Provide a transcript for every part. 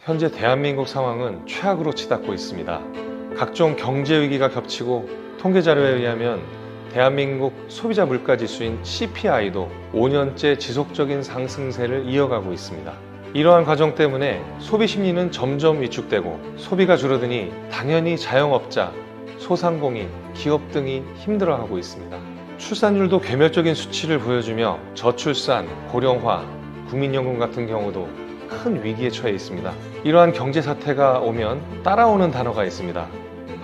현재 대한민국 상황은 최악으로 치닫고 있습니다. 각종 경제 위기가 겹치고 통계 자료에 의하면 대한민국 소비자 물가 지수인 CPI도 5년째 지속적인 상승세를 이어가고 있습니다. 이러한 과정 때문에 소비 심리는 점점 위축되고 소비가 줄어드니 당연히 자영업자, 소상공인, 기업 등이 힘들어하고 있습니다. 출산율도 괴멸적인 수치를 보여주며 저출산, 고령화, 국민연금 같은 경우도 큰 위기에 처해 있습니다. 이러한 경제 사태가 오면 따라오는 단어가 있습니다.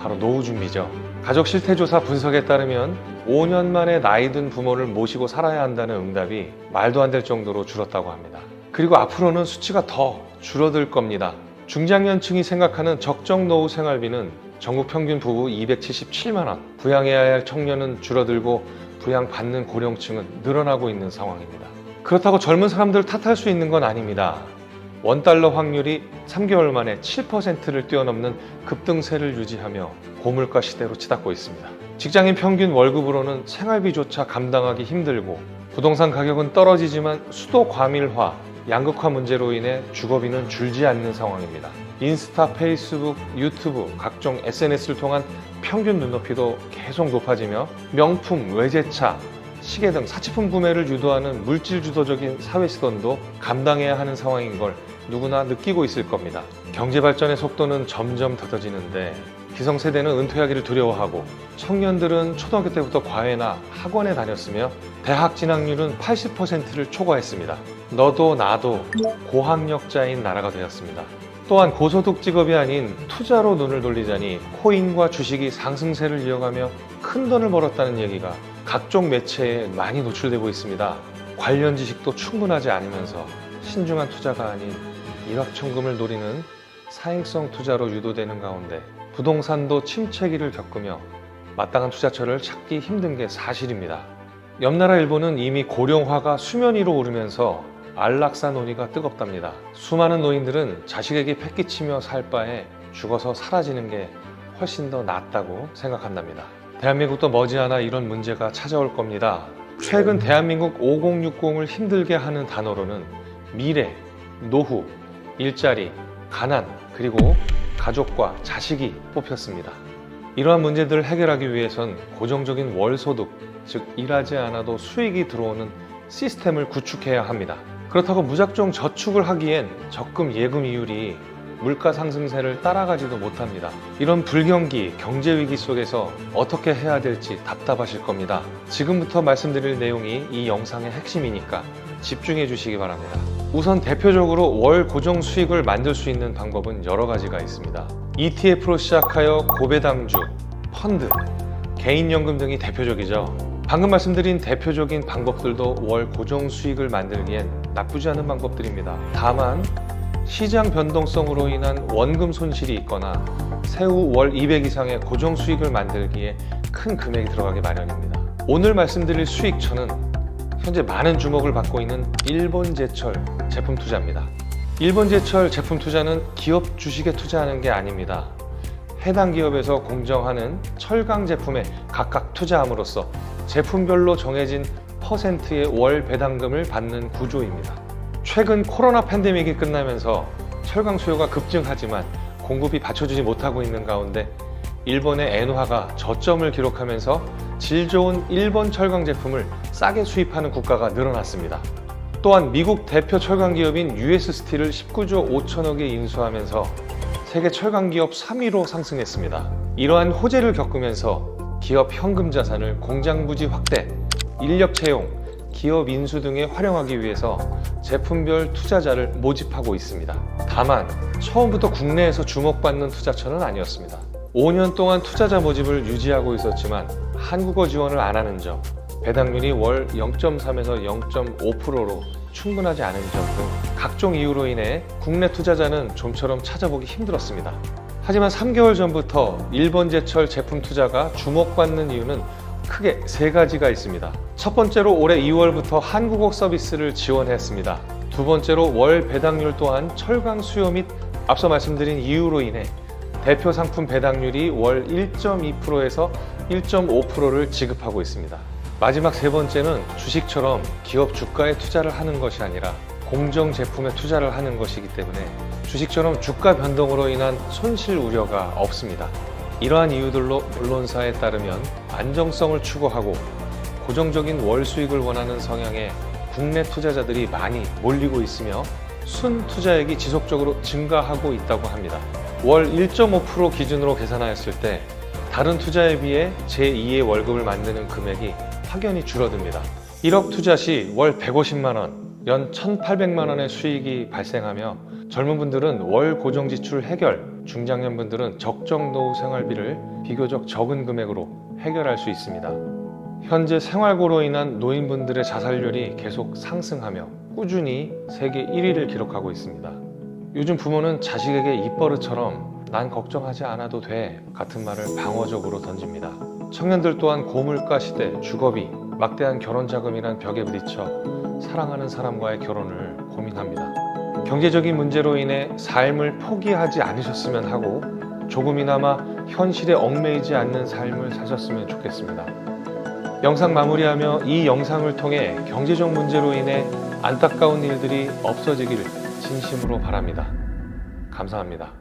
바로 노후 준비죠. 가족 실태조사 분석에 따르면 5년 만에 나이 든 부모를 모시고 살아야 한다는 응답이 말도 안 될 정도로 줄었다고 합니다. 그리고 앞으로는 수치가 더 줄어들 겁니다. 중장년층이 생각하는 적정 노후 생활비는 전국 평균 부부 277만 원, 부양해야 할 청년은 줄어들고 부양받는 고령층은 늘어나고 있는 상황입니다. 그렇다고 젊은 사람들 탓할 수 있는 건 아닙니다. 원달러 확률이 3개월 만에 7%를 뛰어넘는 급등세를 유지하며 고물가 시대로 치닫고 있습니다. 직장인 평균 월급으로는 생활비조차 감당하기 힘들고 부동산 가격은 떨어지지만 수도 과밀화, 양극화 문제로 인해 주거비는 줄지 않는 상황입니다. 인스타, 페이스북, 유튜브, 각종 SNS를 통한 평균 눈높이도 계속 높아지며 명품, 외제차, 시계 등 사치품 구매를 유도하는 물질 주도적인 사회 시선도 감당해야 하는 상황인 걸 누구나 느끼고 있을 겁니다. 경제 발전의 속도는 점점 더뎌지는데 기성세대는 은퇴하기를 두려워하고 청년들은 초등학교 때부터 과외나 학원에 다녔으며 대학 진학률은 80%를 초과했습니다. 너도 나도 고학력자인 나라가 되었습니다. 또한 고소득 직업이 아닌 투자로 눈을 돌리자니 코인과 주식이 상승세를 이어가며 큰 돈을 벌었다는 얘기가 각종 매체에 많이 노출되고 있습니다. 관련 지식도 충분하지 않으면서 신중한 투자가 아닌 일확천금을 노리는 사행성 투자로 유도되는 가운데 부동산도 침체기를 겪으며 마땅한 투자처를 찾기 힘든 게 사실입니다. 옆나라 일본은 이미 고령화가 수면 위로 오르면서 안락사 논의가 뜨겁답니다. 수많은 노인들은 자식에게 패기치며 살 바에 죽어서 사라지는 게 훨씬 더 낫다고 생각한답니다. 대한민국도 머지않아 이런 문제가 찾아올 겁니다. 최근 대한민국 5060을 힘들게 하는 단어로는 미래, 노후, 일자리, 가난, 그리고 가족과 자식이 뽑혔습니다. 이러한 문제들을 해결하기 위해선 고정적인 월소득, 즉 일하지 않아도 수익이 들어오는 시스템을 구축해야 합니다. 그렇다고 무작정 저축을 하기엔 적금 예금 이율이 물가 상승세를 따라가지도 못합니다. 이런 불경기, 경제위기 속에서 어떻게 해야 될지 답답하실 겁니다. 지금부터 말씀드릴 내용이 이 영상의 핵심이니까 집중해 주시기 바랍니다. 우선 대표적으로 월 고정 수익을 만들 수 있는 방법은 여러 가지가 있습니다. ETF로 시작하여 고배당주, 펀드, 개인연금 등이 대표적이죠. 방금 말씀드린 대표적인 방법들도 월 고정 수익을 만들기엔 나쁘지 않은 방법들입니다. 다만 시장 변동성으로 인한 원금 손실이 있거나 세후 월 200 이상의 고정 수익을 만들기에 큰 금액이 들어가기 마련입니다. 오늘 말씀드릴 수익처는 현재 많은 주목을 받고 있는 일본제철 제품 투자입니다. 일본제철 제품 투자는 기업 주식에 투자하는 게 아닙니다. 해당 기업에서 공정하는 철강 제품에 각각 투자함으로써 제품별로 정해진 퍼센트의 월 배당금을 받는 구조입니다. 최근 코로나 팬데믹이 끝나면서 철강 수요가 급증하지만 공급이 받쳐주지 못하고 있는 가운데 일본의 엔화가 저점을 기록하면서 질 좋은 일본 철강 제품을 싸게 수입하는 국가가 늘어났습니다. 또한 미국 대표 철강 기업인 US 스틸을 19조 5천억에 인수하면서 세계 철강 기업 3위로 상승했습니다. 이러한 호재를 겪으면서 기업 현금 자산을 공장 부지 확대, 인력 채용, 기업 인수 등에 활용하기 위해서 제품별 투자자를 모집하고 있습니다. 다만 처음부터 국내에서 주목받는 투자처는 아니었습니다. 5년 동안 투자자 모집을 유지하고 있었지만 한국어 지원을 안 하는 점, 배당률이 월 0.3에서 0.5%로 충분하지 않은 점 등 각종 이유로 인해 국내 투자자는 좀처럼 찾아보기 힘들었습니다. 하지만 3개월 전부터 일본제철 제품 투자가 주목받는 이유는 크게 3가지가 있습니다. 첫 번째로 올해 2월부터 한국어 서비스를 지원했습니다. 두 번째로 월 배당률 또한 철강 수요 및 앞서 말씀드린 이유로 인해 대표 상품 배당률이 월 1.2%에서 1.5%를 지급하고 있습니다. 마지막 세 번째는 주식처럼 기업 주가에 투자를 하는 것이 아니라 공정 제품에 투자를 하는 것이기 때문에 주식처럼 주가 변동으로 인한 손실 우려가 없습니다. 이러한 이유들로 언론사에 따르면 안정성을 추구하고 고정적인 월 수익을 원하는 성향의 국내 투자자들이 많이 몰리고 있으며 순 투자액이 지속적으로 증가하고 있다고 합니다. 월 1.5% 기준으로 계산하였을 때 다른 투자에 비해 제2의 월급을 만드는 금액이 확연히 줄어듭니다. 1억 투자 시 월 150만 원, 연 1,800만 원의 수익이 발생하며 젊은 분들은 월 고정 지출 해결, 중장년 분들은 적정 노후 생활비를 비교적 적은 금액으로 해결할 수 있습니다. 현재 생활고로 인한 노인분들의 자살률이 계속 상승하며 꾸준히 세계 1위를 기록하고 있습니다. 요즘 부모는 자식에게 입버릇처럼 난 걱정하지 않아도 돼 같은 말을 방어적으로 던집니다. 청년들 또한 고물가 시대, 주거비, 막대한 결혼 자금이란 벽에 부딪혀 사랑하는 사람과의 결혼을 고민합니다. 경제적인 문제로 인해 삶을 포기하지 않으셨으면 하고 조금이나마 현실에 얽매이지 않는 삶을 사셨으면 좋겠습니다. 영상 마무리하며 이 영상을 통해 경제적 문제로 인해 안타까운 일들이 없어지기를 진심으로 바랍니다. 감사합니다.